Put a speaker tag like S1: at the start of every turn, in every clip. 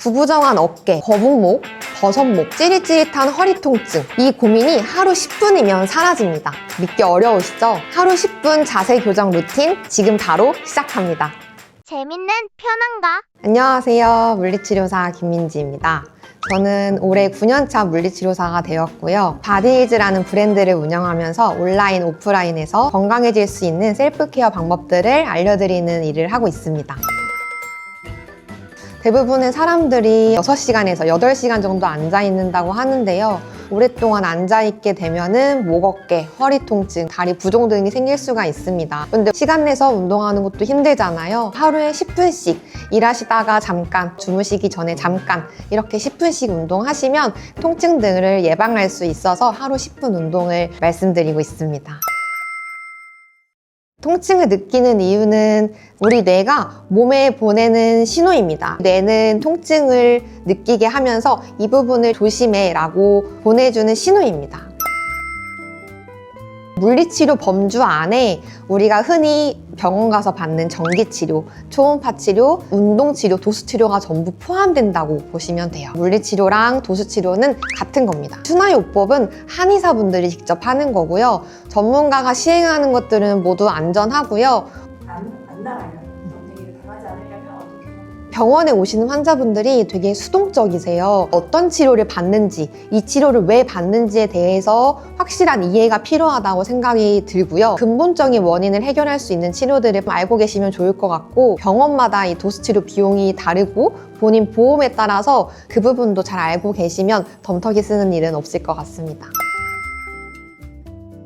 S1: 구부정한 어깨, 거북목, 버섯목, 찌릿찌릿한 허리 통증, 이 고민이 하루 10분이면 사라집니다. 믿기 어려우시죠? 하루 10분 자세 교정 루틴 지금 바로 시작합니다.
S2: 재밌는 편한가?
S1: 안녕하세요. 물리치료사 김민지입니다. 저는 올해 9년차 물리치료사가 되었고요. 바디이즈라는 브랜드를 운영하면서 온라인, 오프라인에서 건강해질 수 있는 셀프케어 방법들을 알려드리는 일을 하고 있습니다. 대부분의 사람들이 6시간에서 8시간 정도 앉아 있는다고 하는데요. 오랫동안 앉아 있게 되면은 목, 어깨, 허리 통증, 다리 부종 등이 생길 수가 있습니다. 근데 시간 내서 운동하는 것도 힘들잖아요. 하루에 10분씩 일하시다가 잠깐, 주무시기 전에 잠깐 이렇게 10분씩 운동하시면 통증 등을 예방할 수 있어서 하루 10분 운동을 말씀드리고 있습니다. 통증을 느끼는 이유는 우리 뇌가 몸에 보내는 신호입니다. 뇌는 통증을 느끼게 하면서 이 부분을 조심해 라고 보내주는 신호입니다. 물리치료 범주 안에 우리가 흔히 병원 가서 받는 전기치료, 초음파치료, 운동치료, 도수치료가 전부 포함된다고 보시면 돼요. 물리치료랑 도수치료는 같은 겁니다. 순화요법은 한의사분들이 직접 하는 거고요. 전문가가 시행하는 것들은 모두 안전하고요.
S3: 안 나가요. 정리를 당하지 않으려면 어떻게 해요?
S1: 병원에 오시는 환자분들이 되게 수동적이세요. 어떤 치료를 받는지, 이 치료를 왜 받는지에 대해서 확실한 이해가 필요하다고 생각이 들고요. 근본적인 원인을 해결할 수 있는 치료들을 알고 계시면 좋을 것 같고, 병원마다 이 도수치료 비용이 다르고 본인 보험에 따라서 그 부분도 잘 알고 계시면 덤터기 쓰는 일은 없을 것 같습니다.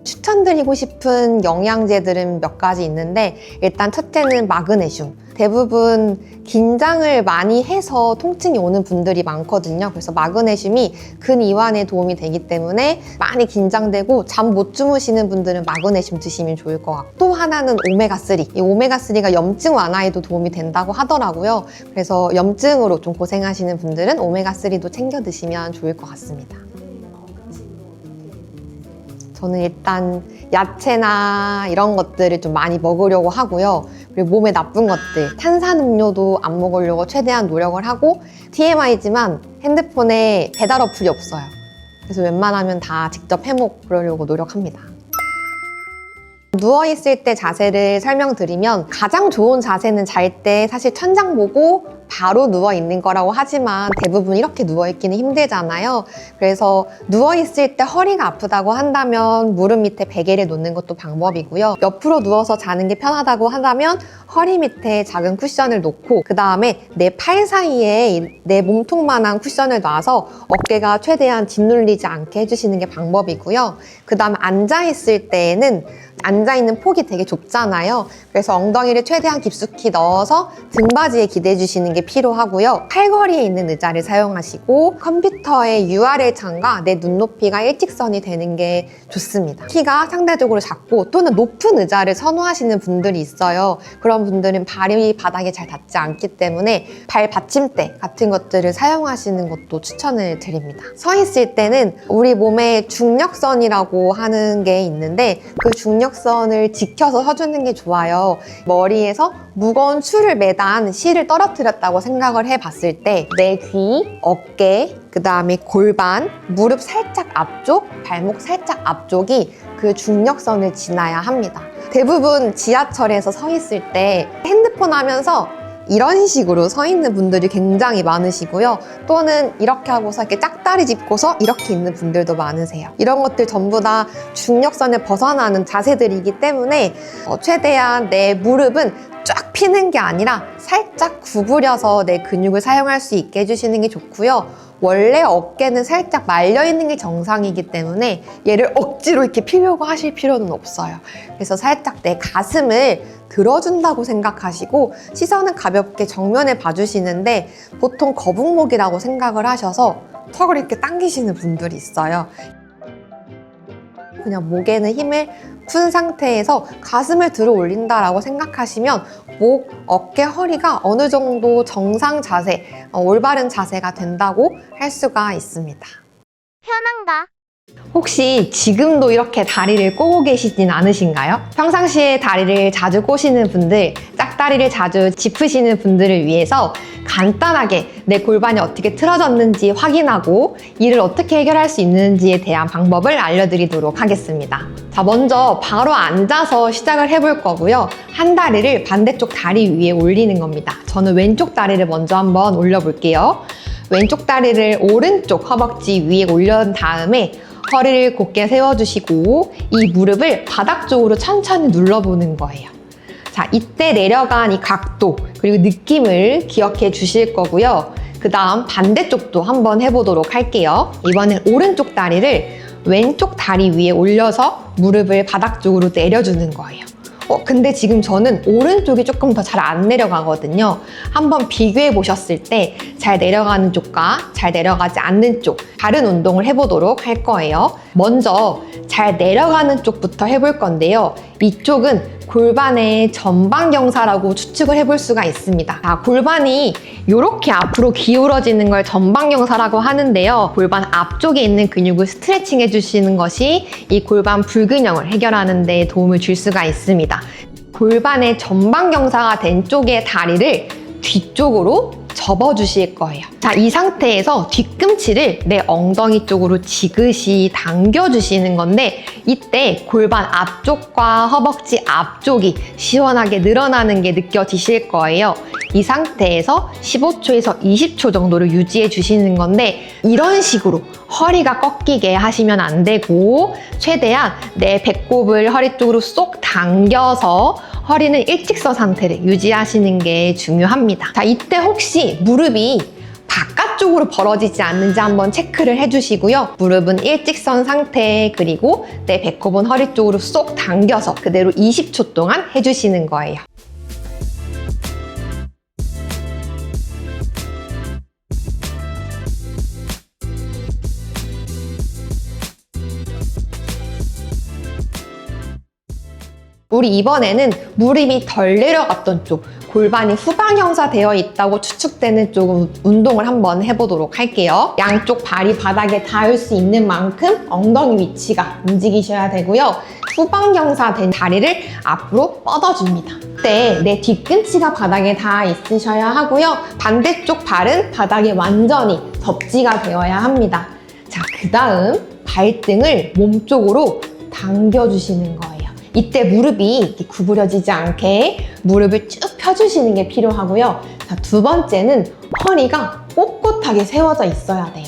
S1: 추천드리고 싶은 영양제들은 몇 가지 있는데, 일단 첫째는 마그네슘. 대부분 긴장을 많이 해서 통증이 오는 분들이 많거든요. 그래서 마그네슘이 근이완에 도움이 되기 때문에 많이 긴장되고 잠 못 주무시는 분들은 마그네슘 드시면 좋을 것 같고, 또 하나는 오메가3. 이 오메가3가 염증 완화에도 도움이 된다고 하더라고요. 그래서 염증으로 좀 고생하시는 분들은 오메가3도 챙겨 드시면 좋을 것 같습니다. 저는 일단 야채나 이런 것들을 좀 많이 먹으려고 하고요. 그리고 몸에 나쁜 것들, 탄산음료도 안 먹으려고 최대한 노력을 하고, TMI지만 핸드폰에 배달 어플이 없어요. 그래서 웬만하면 다 직접 해먹으려고 노력합니다. 누워있을 때 자세를 설명드리면, 가장 좋은 자세는 잘 때 사실 천장 보고 바로 누워있는 거라고 하지만 대부분 이렇게 누워있기는 힘들잖아요. 그래서 누워있을 때 허리가 아프다고 한다면 무릎 밑에 베개를 놓는 것도 방법이고요. 옆으로 누워서 자는 게 편하다고 한다면 허리 밑에 작은 쿠션을 놓고, 그 다음에 내 팔 사이에 내 몸통만한 쿠션을 놔서 어깨가 최대한 짓눌리지 않게 해주시는 게 방법이고요. 그 다음에 앉아있을 때에는 앉아있는 폭이 되게 좁잖아요. 그래서 엉덩이를 최대한 깊숙이 넣어서 등받이에 기대해 주시는 게 필요하고요. 팔걸이에 있는 의자를 사용하시고, 컴퓨터의 URL 창과 내 눈높이가 일직선이 되는 게 좋습니다. 키가 상대적으로 작고 또는 높은 의자를 선호하시는 분들이 있어요. 그런 분들은 발이 바닥에 잘 닿지 않기 때문에 발 받침대 같은 것들을 사용하시는 것도 추천을 드립니다. 서 있을 때는 우리 몸에 중력선이라고 하는 게 있는데, 그 중력선을 지켜서 서주는 게 좋아요. 머리에서 무거운 추를 매단 실을 떨어뜨렸다고 생각을 해봤을 때 내 귀, 어깨, 그 다음에 골반, 무릎 살짝 앞쪽, 발목 살짝 앞쪽이 그 중력선을 지나야 합니다. 대부분 지하철에서 서 있을 때 핸드폰 하면서 이런 식으로 서 있는 분들이 굉장히 많으시고요. 또는 이렇게 하고서 이렇게 짝다리 짚고서 이렇게 있는 분들도 많으세요. 이런 것들 전부 다 중력선을 벗어나는 자세들이기 때문에 최대한 내 무릎은 쫙 피는 게 아니라 살짝 구부려서 내 근육을 사용할 수 있게 해주시는 게 좋고요. 원래 어깨는 살짝 말려있는 게 정상이기 때문에 얘를 억지로 이렇게 피려고 하실 필요는 없어요. 그래서 살짝 내 가슴을 들어준다고 생각하시고 시선은 가볍게 정면에 봐주시는데, 보통 거북목이라고 생각을 하셔서 턱을 이렇게 당기시는 분들이 있어요. 그냥 목에는 힘을 푼 상태에서 가슴을 들어 올린다라고 생각하시면 목, 어깨, 허리가 어느 정도 정상 자세, 올바른 자세가 된다고 할 수가 있습니다.
S2: 편한가?
S1: 혹시 지금도 이렇게 다리를 꼬고 계시진 않으신가요? 평상시에 다리를 자주 꼬시는 분들, 짝다리를 자주 짚으시는 분들을 위해서 간단하게 내 골반이 어떻게 틀어졌는지 확인하고 이를 어떻게 해결할 수 있는지에 대한 방법을 알려드리도록 하겠습니다. 자, 먼저 바로 앉아서 시작을 해볼 거고요. 한 다리를 반대쪽 다리 위에 올리는 겁니다. 저는 왼쪽 다리를 먼저 한번 올려볼게요. 왼쪽 다리를 오른쪽 허벅지 위에 올린 다음에 허리를 곧게 세워주시고 이 무릎을 바닥 쪽으로 천천히 눌러보는 거예요. 자, 이때 내려간 이 각도 그리고 느낌을 기억해 주실 거고요. 그 다음 반대쪽도 한번 해보도록 할게요. 이번엔 오른쪽 다리를 왼쪽 다리 위에 올려서 무릎을 바닥 쪽으로 내려주는 거예요. 근데 지금 저는 오른쪽이 조금 더 잘 안 내려가거든요. 한번 비교해 보셨을 때 잘 내려가는 쪽과 잘 내려가지 않는 쪽 다른 운동을 해보도록 할 거예요. 먼저 잘 내려가는 쪽부터 해볼 건데요. 이쪽은 골반의 전방경사라고 추측을 해볼 수가 있습니다. 자, 골반이 이렇게 앞으로 기울어지는 걸 전방경사라고 하는데요. 골반 앞쪽에 있는 근육을 스트레칭 해주시는 것이 이 골반 불균형을 해결하는 데 도움을 줄 수가 있습니다. 골반의 전방경사가 된 쪽의 다리를 뒤쪽으로 접어주실 거예요. 자, 이 상태에서 뒤꿈치를 내 엉덩이 쪽으로 지그시 당겨주시는 건데 이때 골반 앞쪽과 허벅지 앞쪽이 시원하게 늘어나는 게 느껴지실 거예요. 이 상태에서 15초에서 20초 정도를 유지해 주시는 건데 이런 식으로 허리가 꺾이게 하시면 안 되고 최대한 내 배꼽을 허리 쪽으로 쏙 당겨서 허리는 일직선 상태를 유지하시는 게 중요합니다. 자, 이때 혹시 무릎이 바깥쪽으로 벌어지지 않는지 한번 체크를 해주시고요. 무릎은 일직선 상태 그리고 내 배꼽은 허리 쪽으로 쏙 당겨서 그대로 20초 동안 해주시는 거예요. 우리 이번에는 무릎이 덜 내려갔던 쪽, 골반이 후방형사 되어 있다고 추측되는 쪽 운동을 한번 해보도록 할게요. 양쪽 발이 바닥에 닿을 수 있는 만큼 엉덩이 위치가 움직이셔야 되고요. 후방형사 된 다리를 앞으로 뻗어줍니다. 그때 내 뒤꿈치가 바닥에 닿아 있으셔야 하고요. 반대쪽 발은 바닥에 완전히 접지가 되어야 합니다. 자, 그 다음 발등을 몸쪽으로 당겨주시는 거예요. 이때 무릎이 이렇게 구부려지지 않게 무릎을 쭉 펴주시는 게 필요하고요. 자, 두 번째는 허리가 꼿꼿하게 세워져 있어야 돼요.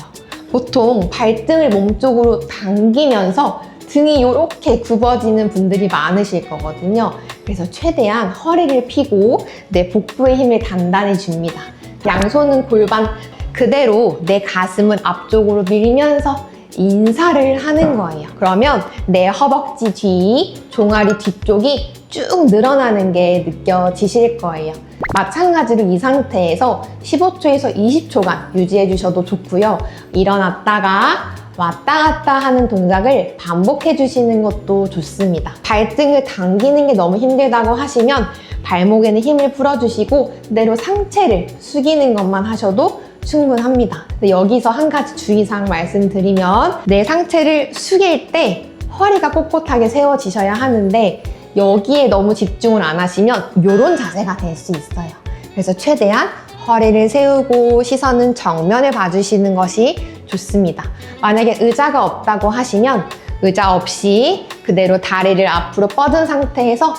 S1: 보통 발등을 몸쪽으로 당기면서 등이 이렇게 굽어지는 분들이 많으실 거거든요. 그래서 최대한 허리를 펴고 내 복부의 힘을 단단히 줍니다. 양손은 골반 그대로 내 가슴은 앞쪽으로 밀면서 인사를 하는 거예요. 그러면 내 허벅지 뒤, 종아리 뒤쪽이 쭉 늘어나는 게 느껴지실 거예요. 마찬가지로 이 상태에서 15초에서 20초간 유지해 주셔도 좋고요. 일어났다가 왔다 갔다 하는 동작을 반복해 주시는 것도 좋습니다. 발등을 당기는 게 너무 힘들다고 하시면 발목에는 힘을 풀어주시고 그대로 상체를 숙이는 것만 하셔도 충분합니다. 근데 여기서 한 가지 주의사항 말씀드리면 내 상체를 숙일 때 허리가 꼿꼿하게 세워지셔야 하는데 여기에 너무 집중을 안 하시면 이런 자세가 될 수 있어요. 그래서 최대한 허리를 세우고 시선은 정면을 봐주시는 것이 좋습니다. 만약에 의자가 없다고 하시면 의자 없이 그대로 다리를 앞으로 뻗은 상태에서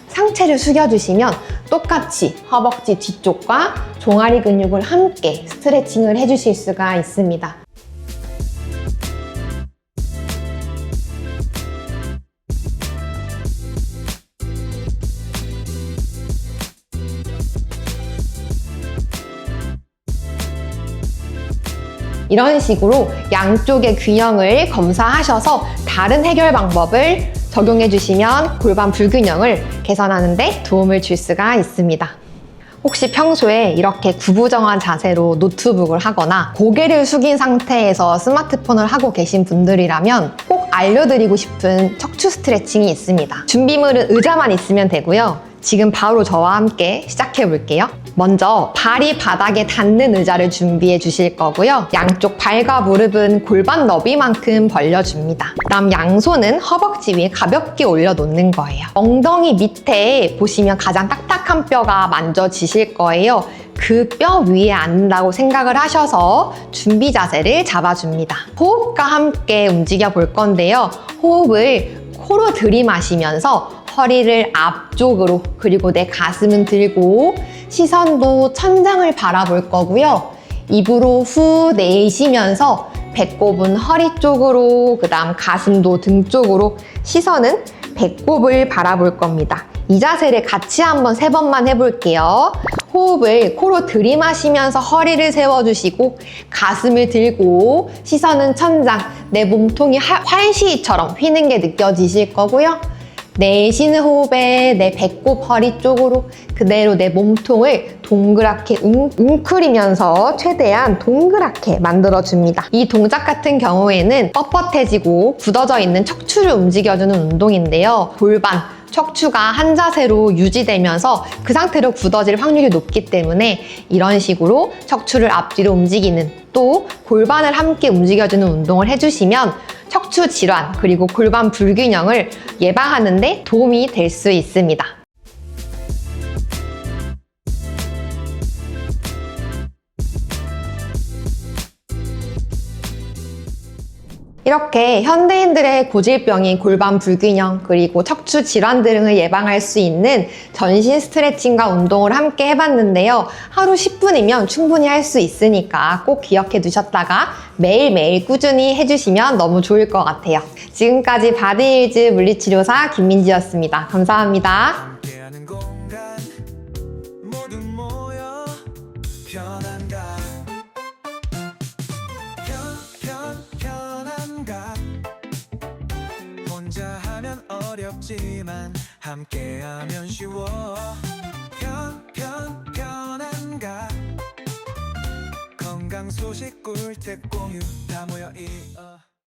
S1: 상체를 숙여주시면 똑같이 허벅지 뒤쪽과 종아리 근육을 함께 스트레칭을 해주실 수가 있습니다. 이런 식으로 양쪽의 균형을 검사하셔서 다른 해결 방법을 적용해 주시면 골반 불균형을 개선하는 데 도움을 줄 수가 있습니다. 혹시 평소에 이렇게 구부정한 자세로 노트북을 하거나 고개를 숙인 상태에서 스마트폰을 하고 계신 분들이라면 꼭 알려드리고 싶은 척추 스트레칭이 있습니다. 준비물은 의자만 있으면 되고요. 지금 바로 저와 함께 시작해 볼게요. 먼저 발이 바닥에 닿는 의자를 준비해 주실 거고요. 양쪽 발과 무릎은 골반 너비만큼 벌려줍니다. 그다음 양손은 허벅지 위에 가볍게 올려놓는 거예요. 엉덩이 밑에 보시면 가장 딱딱한 뼈가 만져지실 거예요. 그 뼈 위에 앉는다고 생각을 하셔서 준비 자세를 잡아줍니다. 호흡과 함께 움직여 볼 건데요. 호흡을 코로 들이마시면서 허리를 앞쪽으로, 그리고 내 가슴은 들고 시선도 천장을 바라볼 거고요. 입으로 후 내쉬면서 배꼽은 허리 쪽으로, 그 다음 가슴도 등 쪽으로, 시선은 배꼽을 바라볼 겁니다. 이 자세를 같이 한번 3번만 해볼게요. 호흡을 코로 들이마시면서 허리를 세워주시고 가슴을 들고 시선은 천장, 내 몸통이 활시위처럼 휘는 게 느껴지실 거고요. 내쉬는 호흡에 내 배꼽 허리 쪽으로 그대로 내 몸통을 동그랗게 웅크리면서 최대한 동그랗게 만들어줍니다. 이 동작 같은 경우에는 뻣뻣해지고 굳어져 있는 척추를 움직여주는 운동인데요. 골반, 척추가 한 자세로 유지되면서 그 상태로 굳어질 확률이 높기 때문에 이런 식으로 척추를 앞뒤로 움직이는, 또 골반을 함께 움직여주는 운동을 해주시면 척추 질환 그리고 골반 불균형을 예방하는 데 도움이 될 수 있습니다. 이렇게 현대인들의 고질병인 골반 불균형 그리고 척추 질환 등을 예방할 수 있는 전신 스트레칭과 운동을 함께 해봤는데요. 하루 10분이면 충분히 할 수 있으니까 꼭 기억해 두셨다가 매일매일 꾸준히 해주시면 너무 좋을 것 같아요. 지금까지 바디힐즈 물리치료사 김민지였습니다. 감사합니다.
S4: 혼자 하면 어렵지만 함께하면 쉬워. 편안가 건강 소식 꿀팁 공유 다 모여 이어